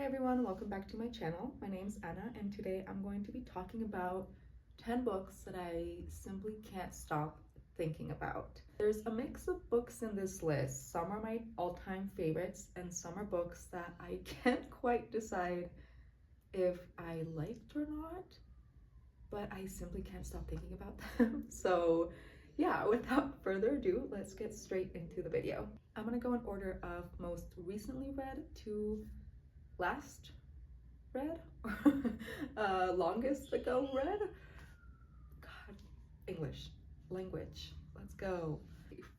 everyone, welcome back to my channel. My name's Anna and today I'm going to be talking about 10 books that I simply can't stop thinking about. There's a mix of books in this list. Some are my all-time favorites and some are books that I can't quite decide if I liked or not, but I simply can't stop thinking about them. So yeah, without further ado, let's get straight into the video. I'm gonna go in order of most recently read to last read longest ago read. God, English language, let's go.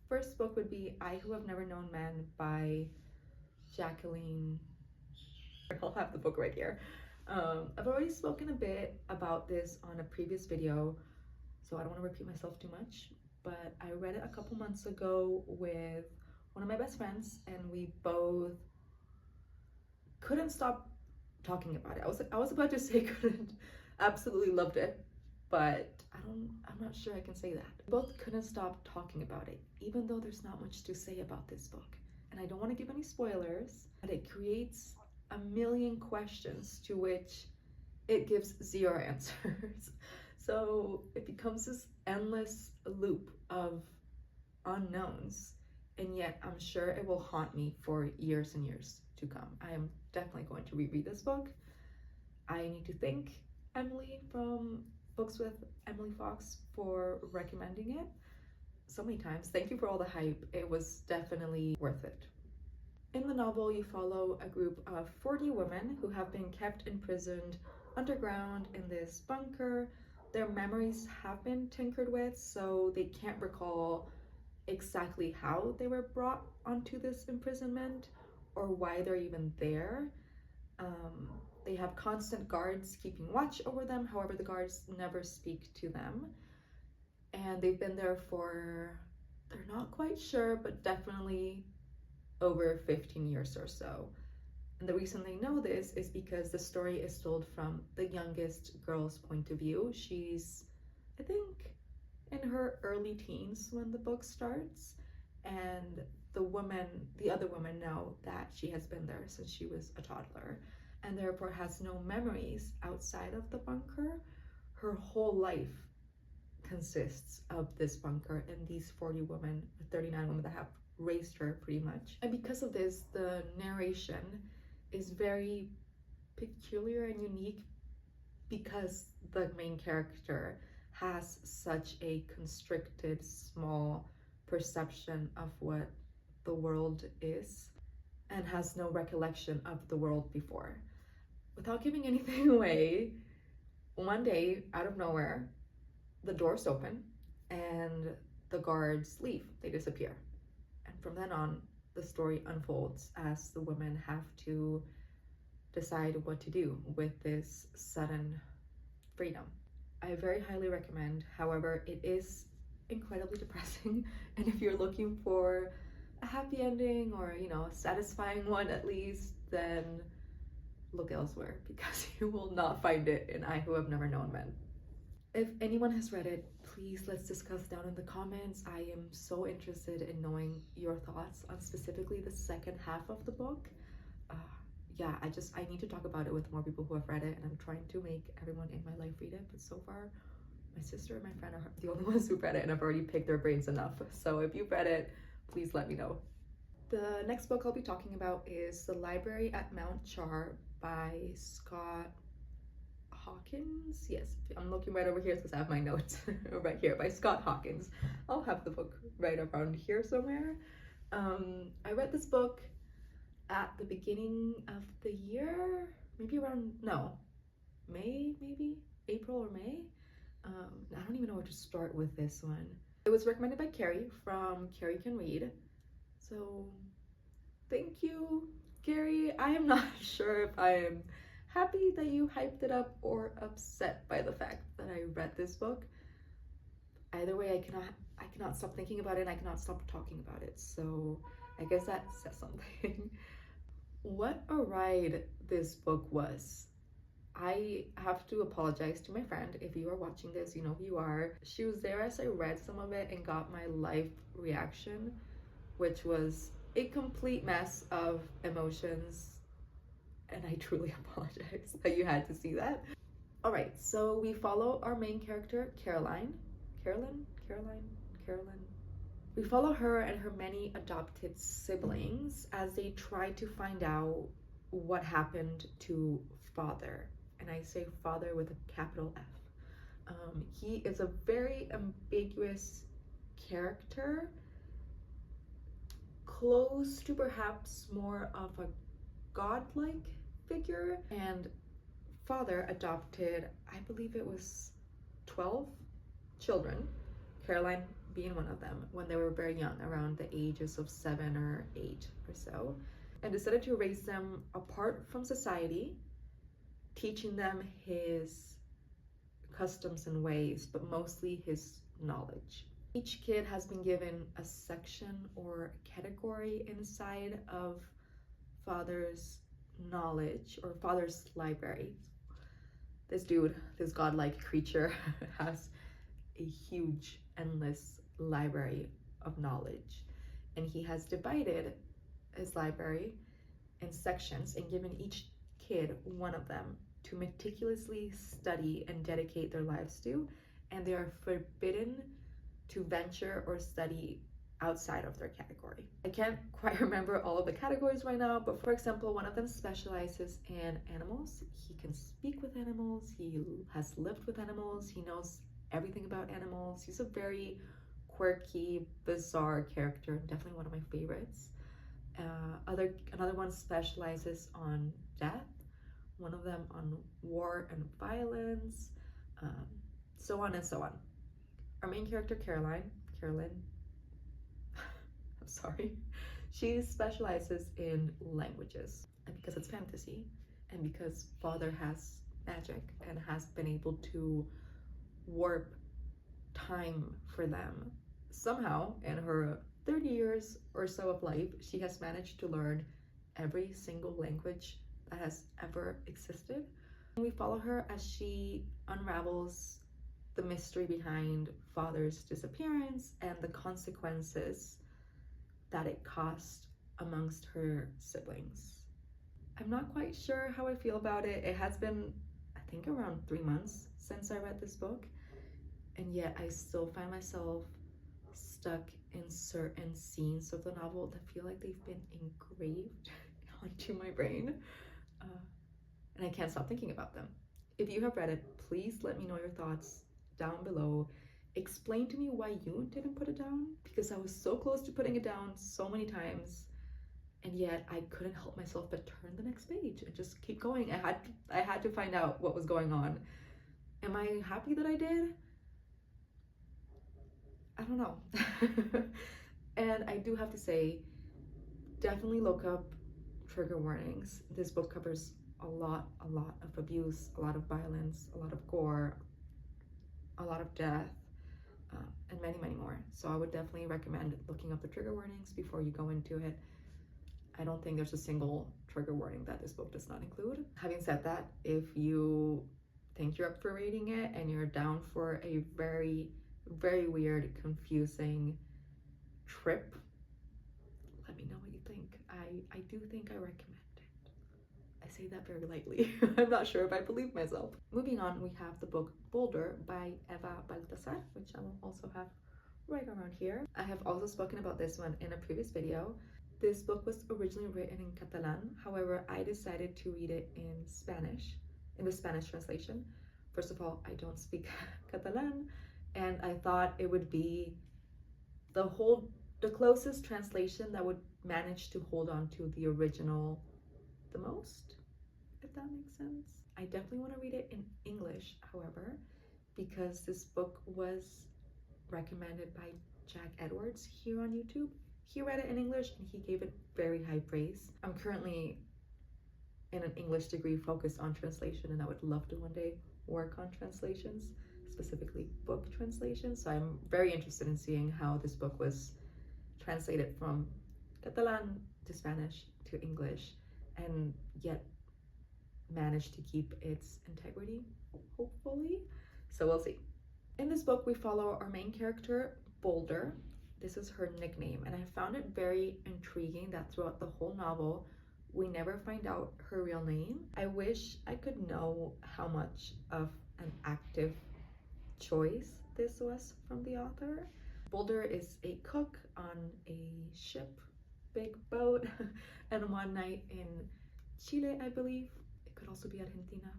First book would be I Who Have Never Known Men by Jacqueline. I'll have the book right here. I've already spoken a bit about this on a previous video, so I don't want to repeat myself too much, but I read it a couple months ago with one of my best friends and we both couldn't stop talking about it. I was about to say couldn't, absolutely loved it, but I'm not sure I can say that. We both couldn't stop talking about it, even though there's not much to say about this book. And I don't want to give any spoilers, but it creates a million questions to which it gives zero answers. So it becomes this endless loop of unknowns, and yet I'm sure it will haunt me for years and years to come. I am definitely going to reread this book. I need to thank Emily from Books with Emily Fox for recommending it so many times. Thank you for all the hype. It was definitely worth it. In the novel, you follow a group of 40 women who have been kept imprisoned underground in this bunker. Their memories have been tinkered with, so they can't recall exactly how they were brought onto this imprisonment or why they're even there. They have constant guards keeping watch over them, however the guards never speak to them. And they've been there for, they're not quite sure, but definitely over 15 years or so. And the reason they know this is because the story is told from the youngest girl's point of view. She's, I think, in her early teens when the book starts, and the other women know that she has been there since she was a toddler and therefore has no memories outside of the bunker. Her whole life consists of this bunker and these 40 women, 39 women that have raised her pretty much. And because of this, the narration is very peculiar and unique because the main character has such a constricted, small perception of what the world is and has no recollection of the world before. Without giving anything away, one day, out of nowhere, the doors open and the guards leave. They disappear. And from then on, the story unfolds as the women have to decide what to do with this sudden freedom. I very highly recommend. However, it is incredibly depressing, and if you're looking for a happy ending or, you know, a satisfying one at least, then look elsewhere because you will not find it in I Who Have Never Known Men. If anyone has read it, please let's discuss down in the comments. I am so interested in knowing your thoughts on specifically the second half of the book. Yeah, I need to talk about it with more people who have read it, and I'm trying to make everyone in my life read it, but so far my sister and my friend are the only ones who've read it, and I've already picked their brains enough. So if you've read it, please let me know. The next book I'll be talking about is The Library at Mount Char by Scott Hawkins. Yes, I'm looking right over here because I have my notes right here, by Scott Hawkins. I'll have the book right around here somewhere. I read this book at the beginning of the year, maybe around, no, May, maybe April or May. I don't even know where to start with this one. It was recommended by Carrie from Carrie Can Read. So thank you, Carrie. I am not sure if I am happy that you hyped it up or upset by the fact that I read this book. Either way, I cannot stop thinking about it and I cannot stop talking about it. So I guess that says something. What a ride this book was. I have to apologize to my friend. If you are watching this, you know who you are. She was there as I read some of it and got my live reaction, which was a complete mess of emotions and I truly apologize that you had to see that. All right, so we follow our main character, Caroline. Caroline. We follow her and her many adopted siblings as they try to find out what happened to father. And I say father with a capital F. He is a very ambiguous character, close to perhaps more of a godlike figure, and father adopted, I believe it was 12 children, Caroline being one of them, when they were very young, around the ages of 7 or 8 or so, and decided to raise them apart from society, teaching them his customs and ways, but mostly his knowledge. Each kid has been given a section or category inside of father's knowledge or father's library. This dude, this godlike creature, has a huge, endless library of knowledge, and he has divided his library in sections and given each kid one of them to meticulously study and dedicate their lives to, and they are forbidden to venture or study outside of their category. I can't quite remember all of the categories right now, but for example, one of them specializes in animals. He can speak with animals, he has lived with animals, he knows everything about animals. He's a very quirky, bizarre character, definitely one of my favorites. Another one specializes on death, one of them on war and violence, so on and so on. Our main character, Carolyn, I'm sorry, she specializes in languages, and because it's fantasy, and because father has magic and has been able to warp time for them, somehow in her 30 years or so of life, she has managed to learn every single language that has ever existed. And we follow her as she unravels the mystery behind father's disappearance and the consequences that it caused amongst her siblings. I'm not quite sure how I feel about it. It has been, I think, around 3 months since I read this book, and yet I still find myself stuck in certain scenes of the novel that feel like they've been engraved onto my brain, and I can't stop thinking about them. If you have read it, please let me know your thoughts down below. Explain to me why you didn't put it down, because I was so close to putting it down so many times, and yet I couldn't help myself but turn the next page and just keep going. I had to find out what was going on. Am I happy that I did? I don't know. And I do have to say, definitely look up trigger warnings. This book covers a lot of abuse, a lot of violence, a lot of gore, a lot of death, and many more. So I would definitely recommend looking up the trigger warnings before you go into it. I don't think there's a single trigger warning that this book does not include. Having said that, if you think you're up for reading it and you're down for a very weird, confusing trip, let me know what you think. I do think I recommend it. I say that very lightly. I'm not sure if I believe myself. Moving on, we have the book Boulder by Eva Baltasar, which I will also have right around here. I have also spoken about this one in a previous video. This book was originally written in Catalan. However, I decided to read it in Spanish, in the Spanish translation. First of all, I don't speak Catalan, and I thought it would be the closest translation that would manage to hold on to the original the most, if that makes sense. I definitely want to read it in English, however, because this book was recommended by Jack Edwards here on YouTube. He read it in English and he gave it very high praise. I'm currently in an English degree focused on translation, and I would love to one day work on translations, specifically book translations. So I'm very interested in seeing how this book was translated from Catalan to Spanish to English, and yet managed to keep its integrity, hopefully. So we'll see. In this book, we follow our main character, Boulder. This is her nickname, and I found it very intriguing that throughout the whole novel, We never find out her real name. I wish I could know how much of an active choice this was from the author. Boulder is a cook on a ship, big boat, and one night in Chile, I believe, it could also be Argentina,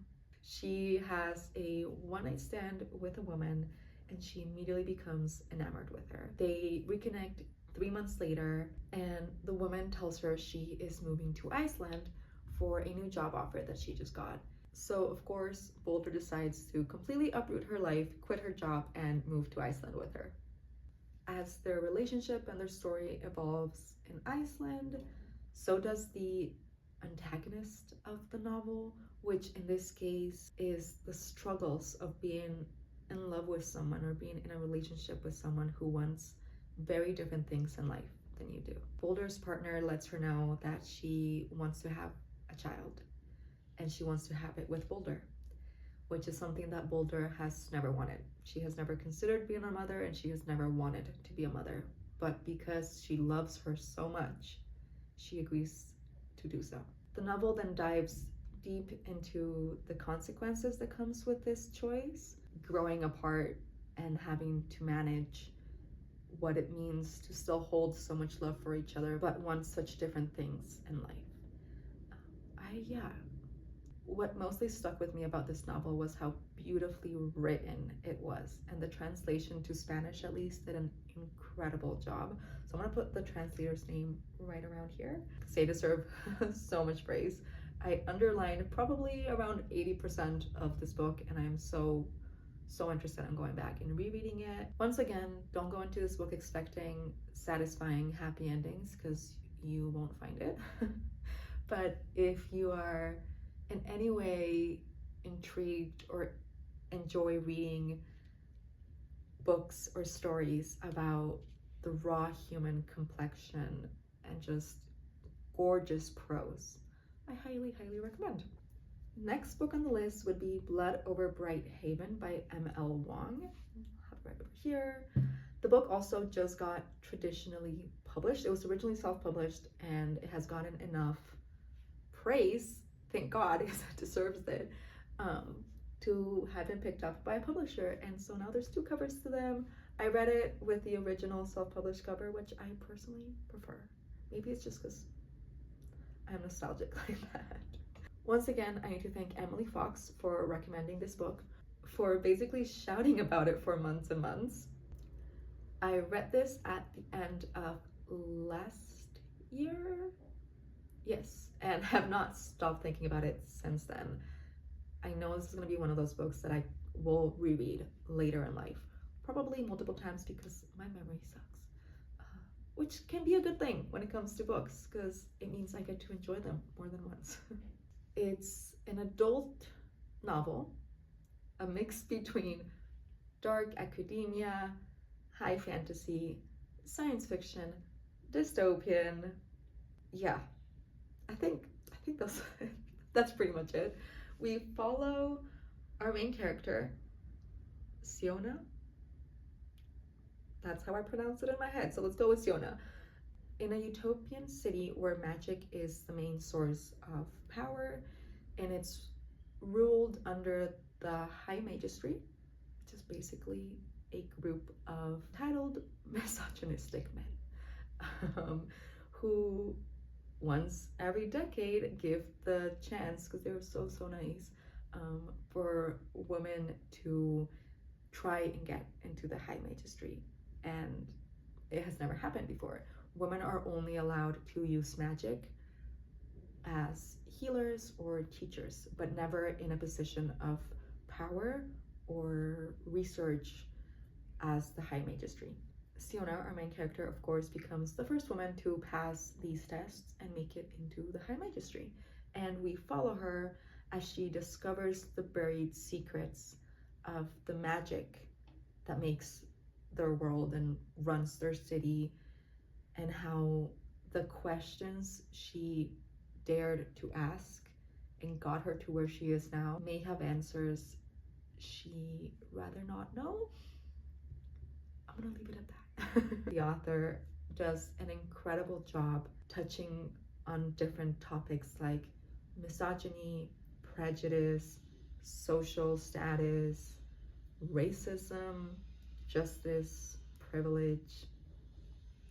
she has a one-night stand with a woman and she immediately becomes enamored with her. They reconnect 3 months later, and the woman tells her she is moving to Iceland for a new job offer that she just got. So, of course, Boulder decides to completely uproot her life, quit her job, and move to Iceland with her. As their relationship and their story evolves in Iceland, so does the antagonist of the novel, which in this case is the struggles of being in love with someone or being in a relationship with someone who wants very different things in life than you do. Boulder's partner lets her know that she wants to have a child and she wants to have it with Boulder, which is something that Boulder has never wanted. She has never considered being a mother and she has never wanted to be a mother. But because she loves her so much, she agrees to do so. The novel then dives deep into the consequences that comes with this choice, growing apart and having to manage what it means to still hold so much love for each other but want such different things in life. What mostly stuck with me about this novel was how beautifully written it was, and the translation to Spanish at least did an incredible job. So I'm gonna put the translator's name right around here because they deserve so much praise. I underlined probably around 80% of this book, and I'm so interested in going back and rereading it. Once again, don't go into this book expecting satisfying happy endings because you won't find it. But if you are in any way intrigued or enjoy reading books or stories about the raw human complexion and just gorgeous prose, I highly recommend. Next book on the list would be Blood Over Bright Haven by M.L. Wong. I'll have it right over here. The book also just got traditionally published. It was originally self-published and it has gotten enough praise, thank God, because it deserves it, to have been picked up by a publisher. And so now there's 2 covers to them. I read it with the original self-published cover, which I personally prefer. Maybe it's just because I'm nostalgic like that. Once again, I need to thank Emily Fox for recommending this book, for basically shouting about it for months and months. I read this at the end of last year, yes, and have not stopped thinking about it since then. I know this is going to be one of those books that I will reread later in life, probably multiple times because my memory sucks, which can be a good thing when it comes to books because it means I get to enjoy them more than once. It's an adult novel, a mix between dark academia, high fantasy, science fiction, dystopian. Yeah, I think that's pretty much it. We follow our main character, Siona. That's how I pronounce it in my head, so let's go with Siona. In a utopian city where magic is the main source of power, and it's ruled under the High Magistry, which is basically a group of titled misogynistic men who once every decade give the chance, because they're so nice, for women to try and get into the High Magistry, and it has never happened before. Women are only allowed to use magic as healers or teachers, but never in a position of power or research as the High Magistry. Siona, our main character, of course, becomes the first woman to pass these tests and make it into the High Magistry. And we follow her as she discovers the buried secrets of the magic that makes their world and runs their city, and how the questions she dared to ask and got her to where she is now may have answers she rather not know. I'm gonna leave it at that. The author does an incredible job touching on different topics like misogyny, prejudice, social status, racism, justice, privilege,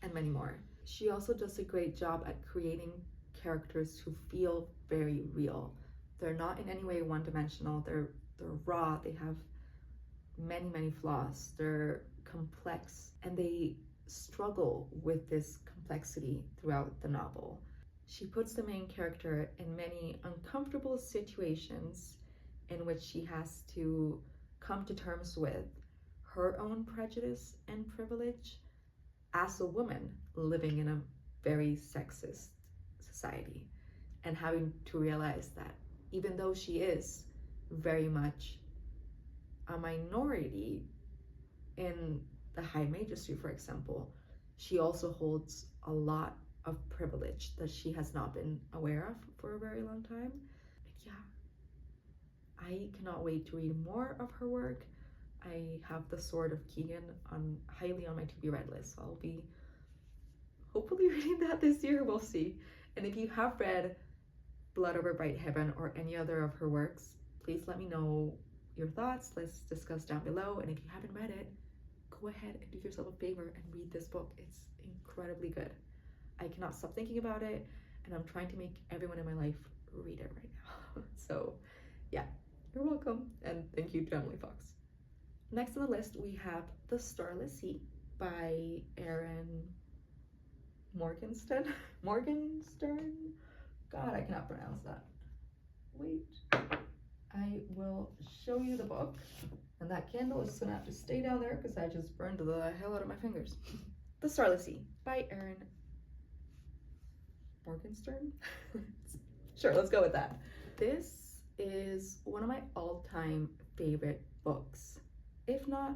and many more. She also does a great job at creating characters who feel very real. They're not in any way one-dimensional. They're raw. They have many flaws. They're complex, and they struggle with this complexity throughout the novel. She puts the main character in many uncomfortable situations in which she has to come to terms with her own prejudice and privilege as a woman living in a very sexist society, and having to realize that even though she is very much a minority in the high magistracy, for example, she also holds a lot of privilege that she has not been aware of for a very long time. And yeah, I cannot wait to read more of her work. I have The Sword of Keegan highly on my to be read list, so I'll be hopefully reading that this year. We'll see. And if you have read Blood Over Bright Heaven or any other of her works, please let me know your thoughts. Let's discuss down below. And if you haven't read it, go ahead and do yourself a favor and read this book. It's incredibly good. I cannot stop thinking about it, and I'm trying to make everyone in my life read it right now. So yeah, you're welcome, and thank you to Emily Fox. Next on the list, we have The Starless Sea by Erin Morgenstern. God, I cannot pronounce that. Wait, I will show you the book. And that candle is just gonna have to stay down there because I just burned the hell out of my fingers. The Starless Sea by Erin Morgenstern? Sure, let's go with that. This is one of my all-time favorite books, if not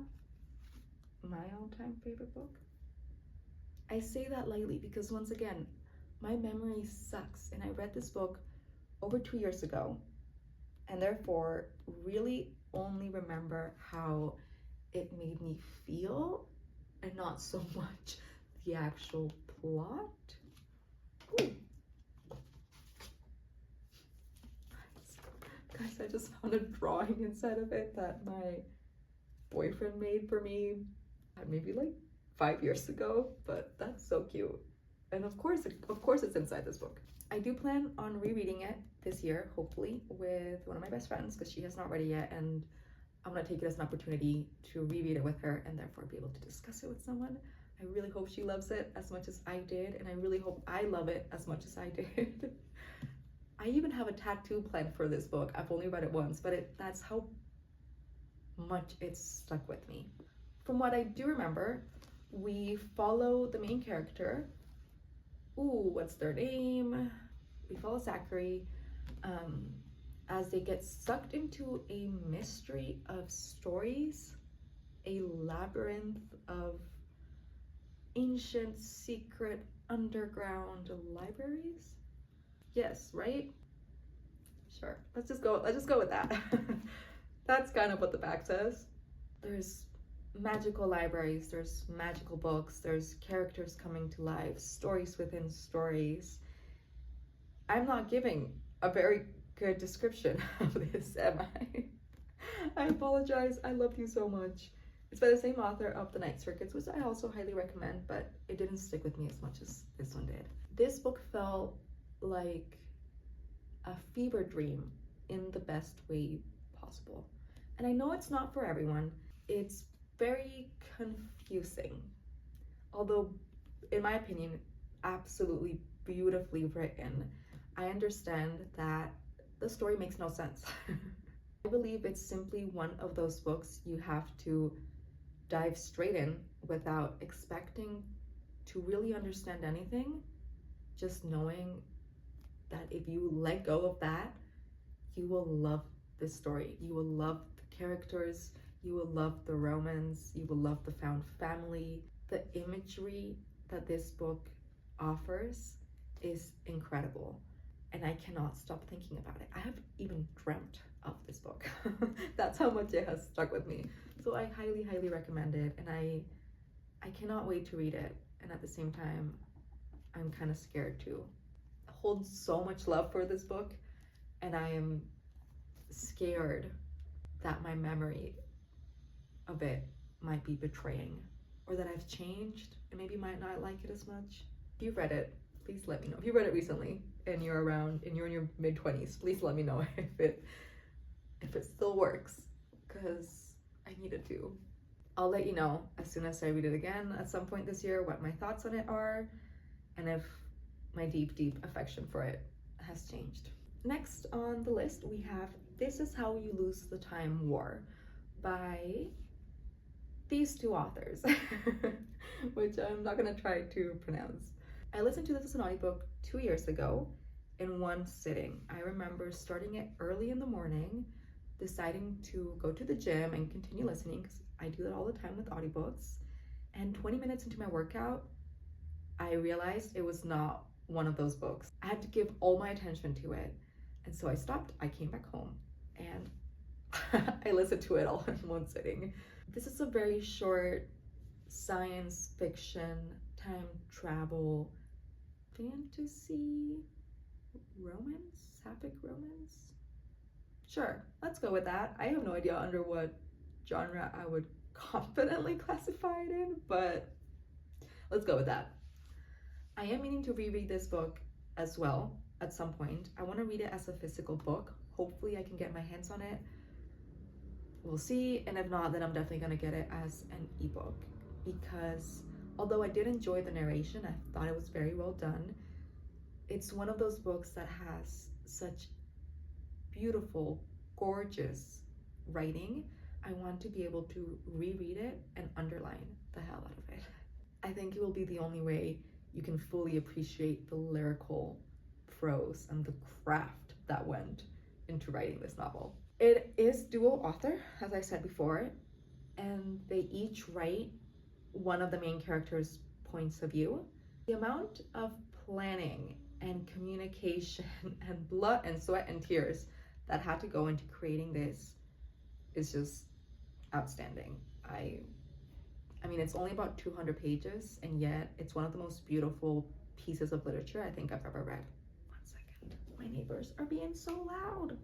my all-time favorite book. I say that lightly because, once again, my memory sucks, and I read this book over 2 years ago, and therefore really only remember how it made me feel and not so much the actual plot. Ooh. Guys, I just found a drawing inside of it that my boyfriend made for me maybe like 5 years ago, but that's so cute. And of course it's inside this book. I do plan on rereading it this year, hopefully, with one of my best friends, because she has not read it yet, and I'm gonna take it as an opportunity to reread it with her and therefore be able to discuss it with someone. I really hope she loves it as much as I did, and I really hope I love it as much as I did. I even have a tattoo planned for this book. I've only read it once, but that's how much it's stuck with me. From what I do remember, we follow the main character. Ooh, what's their name? We follow Zachary as they get sucked into a mystery of stories, a labyrinth of ancient, secret, underground libraries. Yes, right? Sure. Let's just go with that. That's kind of what the back says. There's magical libraries, there's magical books, there's characters coming to life, stories within stories. I'm not giving a very good description of this, am I? I apologize. I love you so much. It's by the same author of The Night Circuits, which I also highly recommend, but it didn't stick with me as much as this one did. This book felt like a fever dream in the best way possible. And I know it's not for everyone. It's very confusing, although in my opinion absolutely beautifully written. I understand that the story makes no sense. I believe it's simply one of those books you have to dive straight in without expecting to really understand anything, just knowing that if you let go of that, you will love this story. You will love the characters, you will love the romance, you will love the found family. The imagery that this book offers is incredible, and I cannot stop thinking about it. I have even dreamt of this book. That's how much it has stuck with me. So I highly recommend it, and I cannot wait to read it. And at the same time, I'm kind of scared to hold so much love for this book, and I am scared that my memory of it might be betraying, or that I've changed and maybe might not like it as much. If you've read it, please let me know. If you read it recently and you're in your mid-20s, please let me know if it still works, because I need it to. I'll let you know as soon as I read it again at some point this year what my thoughts on it are, and if my deep, deep affection for it has changed. Next on the list, we have This Is How You Lose the Time War by these two authors, which I'm not gonna try to pronounce. I listened to this as an audiobook 2 years ago in one sitting. I remember starting it early in the morning, deciding to go to the gym and continue listening, because I do that all the time with audiobooks. And 20 minutes into my workout, I realized it was not one of those books. I had to give all my attention to it. And so I stopped, I came back home, and I listened to it all in one sitting. This is a very short science fiction, time travel, fantasy, romance, sapphic romance. Sure, let's go with that. I have no idea under what genre I would confidently classify it in, but let's go with that. I am meaning to reread this book as well at some point. I want to read it as a physical book. Hopefully I can get my hands on it. We'll see, and if not, then I'm definitely going to get it as an ebook, because although I did enjoy the narration, I thought it was very well done. It's one of those books that has such beautiful, gorgeous writing. I want to be able to reread it and underline the hell out of it. I think it will be the only way you can fully appreciate the lyrical prose and the craft that went into writing this novel. It is dual author, as I said before, and they each write one of the main characters' points of view. The amount of planning and communication and blood and sweat and tears that had to go into creating this is just outstanding. I mean, it's only about 200 pages, and yet it's one of the most beautiful pieces of literature I think I've ever read. One second, my neighbors are being so loud.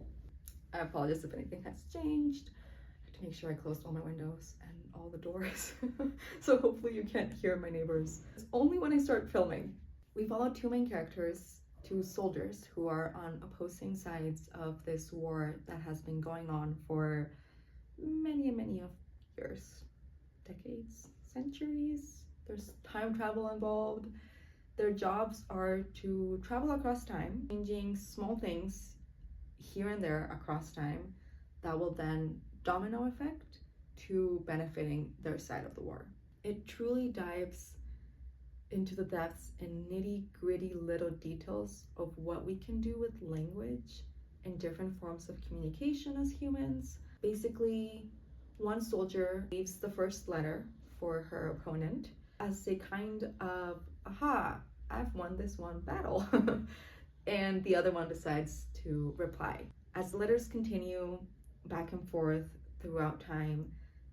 I apologize if anything has changed. I have to make sure I closed all my windows and all the doors. So hopefully you can't hear my neighbors. It's only when I start filming. We follow two main characters, two soldiers who are on opposing sides of this war that has been going on for many of years, decades, centuries. There's time travel involved. Their jobs are to travel across time, changing small things here and there across time that will then domino effect to benefiting their side of the war. It truly dives into the depths and nitty-gritty little details of what we can do with language and different forms of communication as humans. Basically, one soldier leaves the first letter for her opponent as a kind of, aha, I've won this one battle. And the other one decides to reply. As the letters continue back and forth throughout time,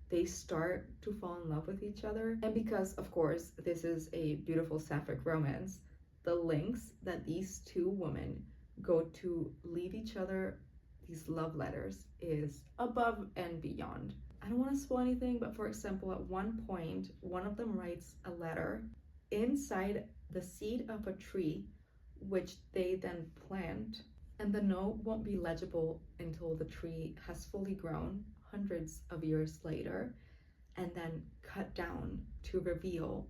they start to fall in love with each other. And because, of course, this is a beautiful sapphic romance, the lengths that these two women go to leave each other these love letters is above and beyond. I don't want to spoil anything, but for example, at one point, one of them writes a letter inside the seed of a tree, which they then plant, and the note won't be legible until the tree has fully grown hundreds of years later, and then cut down to reveal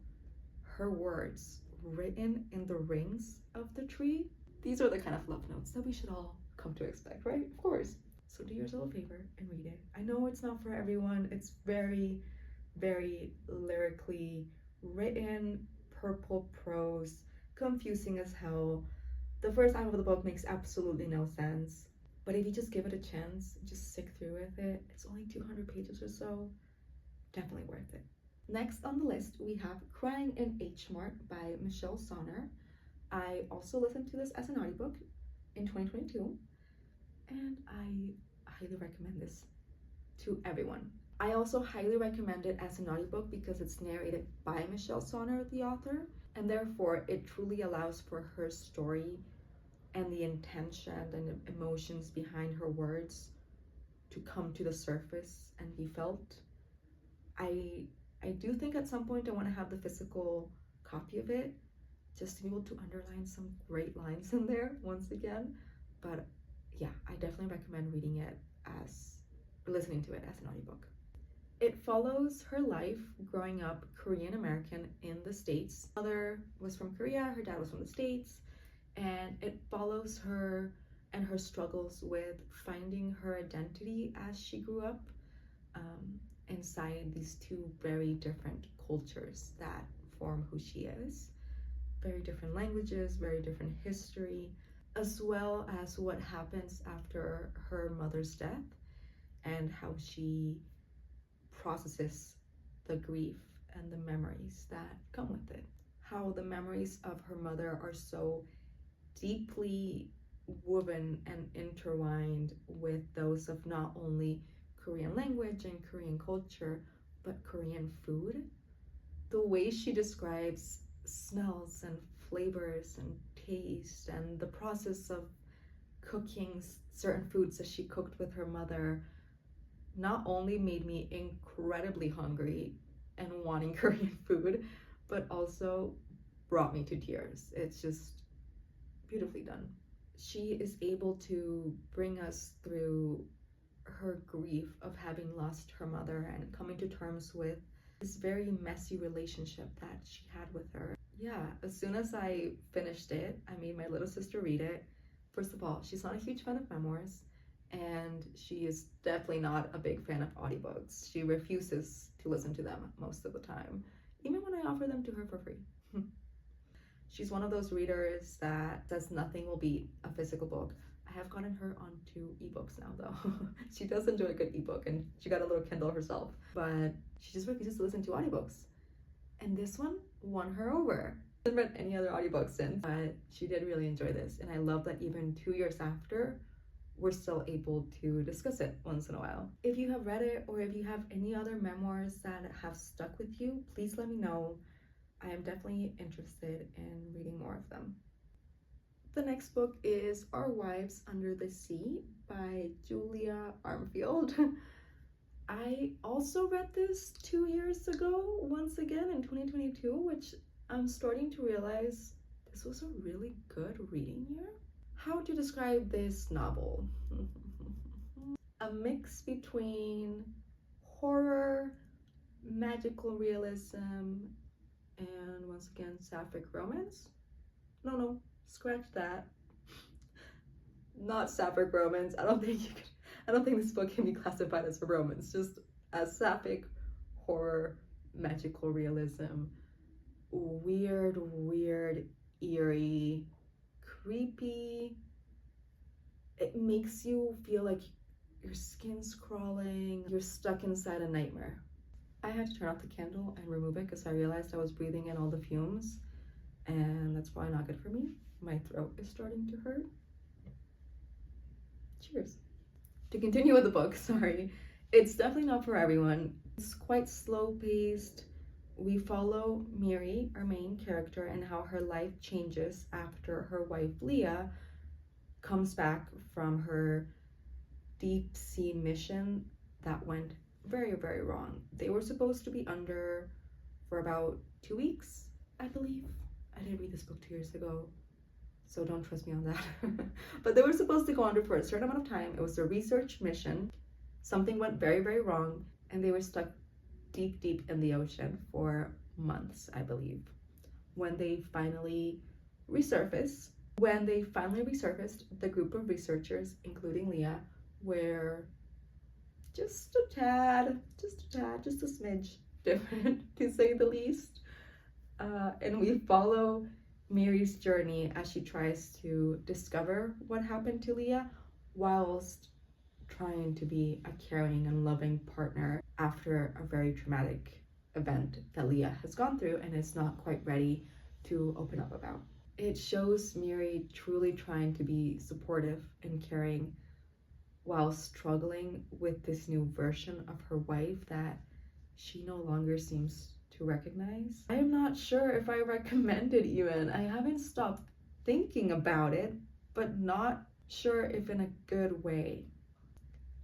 her words written in the rings of the tree. These are the kind of love notes that we should all come to expect, right? Of course. So do yourself a favor and read it. I know it's not for everyone. It's very, very lyrically written, purple prose, confusing as hell. The first half of the book makes absolutely no sense, but if you just give it a chance, just stick through with it, it's only 200 pages or so, definitely worth it. Next on the list, we have Crying in H Mart by Michelle Sonner. I also listened to this as an audiobook in 2022, and I highly recommend this to everyone. I also highly recommend it as an audiobook because it's narrated by Michelle Sonner, the author, and therefore it truly allows for her story and the intention and emotions behind her words to come to the surface and be felt. I do think at some point I want to have the physical copy of it just to be able to underline some great lines in there once again. But yeah, I definitely recommend reading it listening to it as an audiobook. It follows her life growing up Korean American in the States. Her mother was from Korea, her dad was from the States, and it follows her and her struggles with finding her identity as she grew up inside these two very different cultures that form who she is. Very different languages, very different history, as well as what happens after her mother's death and how she processes the grief and the memories that come with it. How the memories of her mother are so deeply woven and intertwined with those of not only Korean language and Korean culture, but Korean food. The way she describes smells and flavors and taste and the process of cooking certain foods that she cooked with her mother not only made me incredibly hungry and wanting Korean food, but also brought me to tears. It's just beautifully done. She is able to bring us through her grief of having lost her mother and coming to terms with this very messy relationship that she had with her. Yeah, as soon as I finished it, I made my little sister read it. First of all, she's not a huge fan of memoirs, and she is definitely not a big fan of audiobooks. She refuses to listen to them most of the time, even when I offer them to her for free. She's one of those readers that says nothing will beat a physical book. I have gotten her onto ebooks now though. She does enjoy a good ebook, and she got a little Kindle herself, but she just refuses to listen to audiobooks. And this one won her over. I haven't read any other audiobooks since, but she did really enjoy this, and I love that even 2 years after, we're still able to discuss it once in a while. If you have read it, or if you have any other memoirs that have stuck with you, please let me know. I am definitely interested in reading more of them. The next book is Our Wives Under the Sea by Julia Armfield. I also read this 2 years ago, once again in 2022, which I'm starting to realize this was a really good reading year. How would you describe this novel? A mix between horror, magical realism, and once again, sapphic romance? No, scratch that. Not sapphic romance. I don't think this book can be classified as a romance, just as sapphic horror, magical realism, weird, eerie, creepy. It makes you feel like your skin's crawling, you're stuck inside a nightmare. I had to turn off the candle and remove it because I realized I was breathing in all the fumes, and that's probably not good for me. My throat is starting to hurt. Cheers. To continue with the book, sorry, it's definitely not for everyone. It's quite slow-paced. We follow Miri, our main character, and how her life changes after her wife Leah comes back from her deep sea mission that went very, very wrong. They were supposed to be under for about 2 weeks, I believe. I did read this book 2 years ago, so don't trust me on that. But they were supposed to go under for a certain amount of time. It was a research mission. Something went very, very wrong, and they were stuck deep in the ocean for months, I believe. When they finally resurfaced, the group of researchers, including Leah, were just a smidge different, to say the least. And we follow Mary's journey as she tries to discover what happened to Leah, whilst trying to be a caring and loving partner after a very traumatic event that Leah has gone through and is not quite ready to open up about. It shows Miri truly trying to be supportive and caring while struggling with this new version of her wife that she no longer seems to recognize. I am not sure if I recommend it even. I haven't stopped thinking about it, but not sure if in a good way.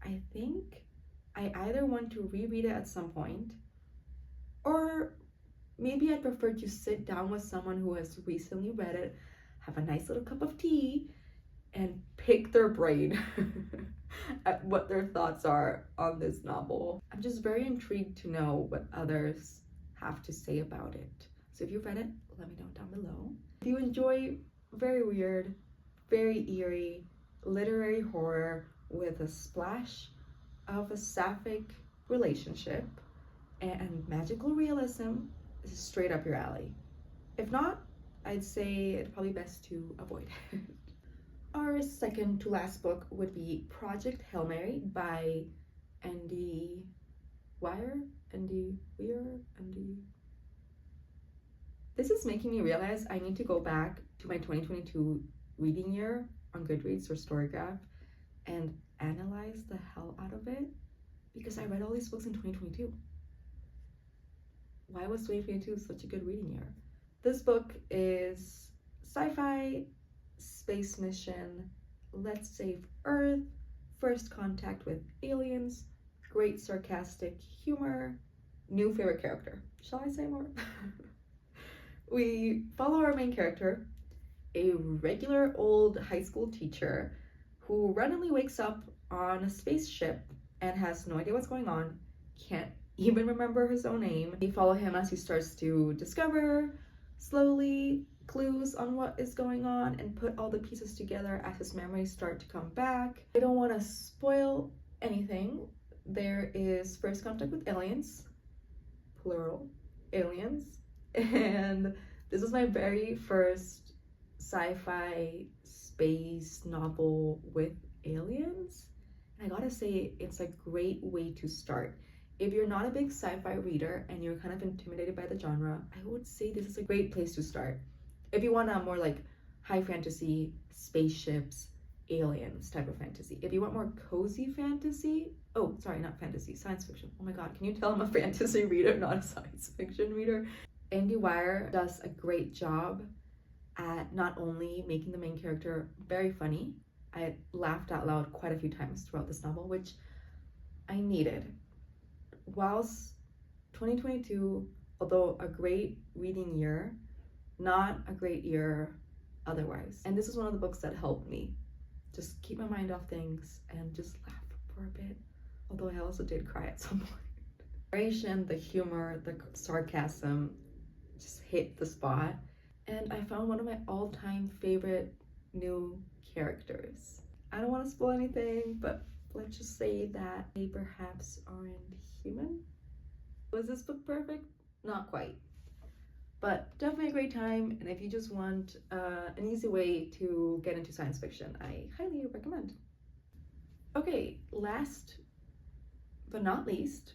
I think I either want to reread it at some point, or maybe I'd prefer to sit down with someone who has recently read it, have a nice little cup of tea, and pick their brain at what their thoughts are on this novel. I'm just very intrigued to know what others have to say about it. So if you've read it, let me know down below. If you enjoy very weird, very eerie, literary horror with a splash of a sapphic relationship and magical realism, this is straight up your alley. If not, I'd say it's probably best to avoid it. Our second to last book would be Project Hail Mary by Andy Weir. This is making me realize I need to go back to my 2022 reading year on Goodreads or StoryGraph and analyze the hell out of it, because I read all these books in 2022. Why was 2022 such a good reading year? This book is sci-fi, space mission, let's save Earth, first contact with aliens, great sarcastic humor, new favorite character. Shall I say more? We follow our main character, a regular old high school teacher who randomly wakes up on a spaceship and has no idea what's going on, can't even remember his own name. We follow him as he starts to discover, slowly, clues on what is going on and put all the pieces together as his memories start to come back. I don't want to spoil anything. There is first contact with aliens, plural, aliens, and this was my very first sci-fi space novel with aliens. And I gotta say, it's a great way to start. If you're not a big sci-fi reader and you're kind of intimidated by the genre, I would say this is a great place to start. If you want a more like high fantasy, spaceships, aliens type of fantasy. If you want more cozy fantasy, oh, sorry, not fantasy, science fiction. Oh my God, can you tell I'm a fantasy reader, not a science fiction reader? Andy Weir does a great job at not only making the main character very funny. I laughed out loud quite a few times throughout this novel, which I needed. Whilst 2022, although a great reading year, not a great year otherwise. And this is one of the books that helped me just keep my mind off things and just laugh for a bit. Although I also did cry at some point. The narration, the humor, the sarcasm just hit the spot. And I found one of my all-time favorite new characters. I don't want to spoil anything, but let's just say that they perhaps aren't human. Was this book perfect? Not quite. But definitely a great time, and if you just want an easy way to get into science fiction, I highly recommend. Okay, last but not least,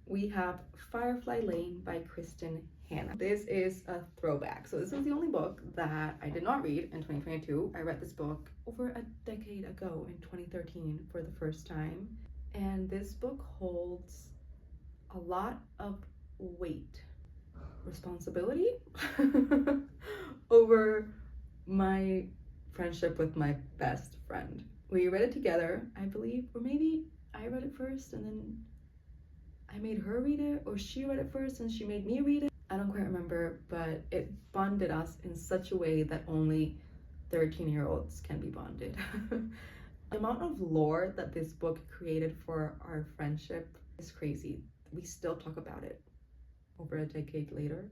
we have Firefly Lane by Kristen Hanna. This is a throwback. So this is the only book that I did not read in 2022. I read this book over a decade ago in 2013 for the first time. And this book holds a lot of weight, responsibility over my friendship with my best friend. We read it together, I believe, or maybe I read it first and then I made her read it, or she read it first and she made me read it. I don't quite remember, but it bonded us in such a way that only 13-year-olds can be bonded. The amount of lore that this book created for our friendship is crazy. We still talk about it over a decade later.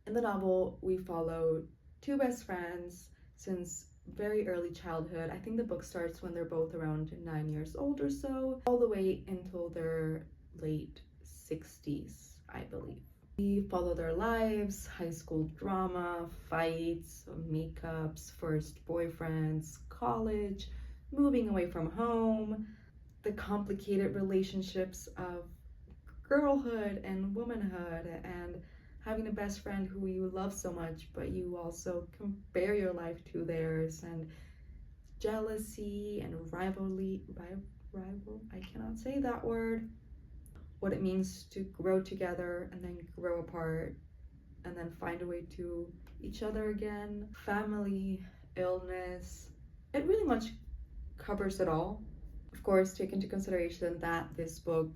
In the novel, we followed two best friends since very early childhood. I think the book starts when they're both around 9 years old or so, all the way until their late 60s, I believe. We follow their lives, high school drama, fights, makeups, first boyfriends, college, moving away from home, the complicated relationships of girlhood and womanhood, and having a best friend who you love so much, but you also compare your life to theirs, and jealousy and rivalry, I cannot say that word. What it means to grow together and then grow apart and then find a way to each other again. Family, illness, it really much covers it all. Of course, take into consideration that this book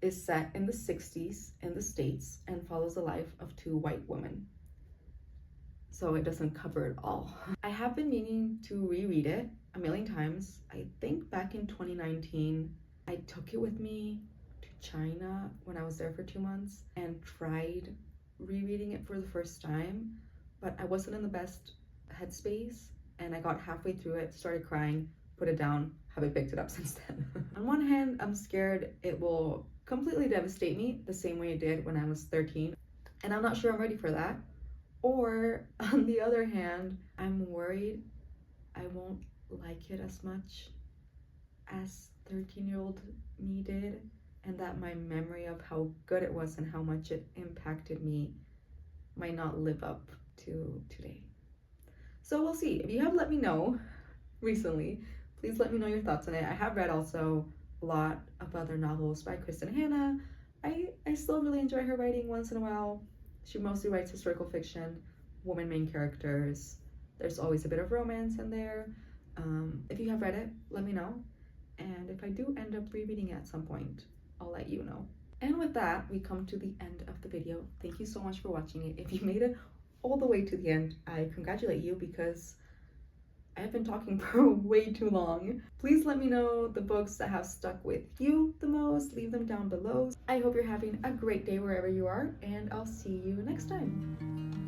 is set in the 60s in the States and follows the life of two white women. So it doesn't cover it all. I have been meaning to reread it a million times. I think back in 2019, I took it with me to China when I was there for 2 months and tried rereading it for the first time, but I wasn't in the best headspace and I got halfway through it, started crying, put it down, haven't picked it up since then. On one hand, I'm scared it will completely devastate me the same way it did when I was 13, and I'm not sure I'm ready for that. Or on the other hand, I'm worried I won't like it as much as 13-year-old me did, and that my memory of how good it was and how much it impacted me might not live up to today. So we'll see. If you have let me know recently, please let me know your thoughts on it. I have read also a lot of other novels by Kristen Hanna. I still really enjoy her writing once in a while. She mostly writes historical fiction, woman main characters. There's always a bit of romance in there. If you have read it, let me know. And if I do end up rereading it at some point, I'll let you know. And with that, we come to the end of the video. Thank you so much for watching it. If you made it all the way to the end, I congratulate you because I have been talking for way too long. Please let me know the books that have stuck with you the most. Leave them down below. I hope you're having a great day wherever you are, and I'll see you next time.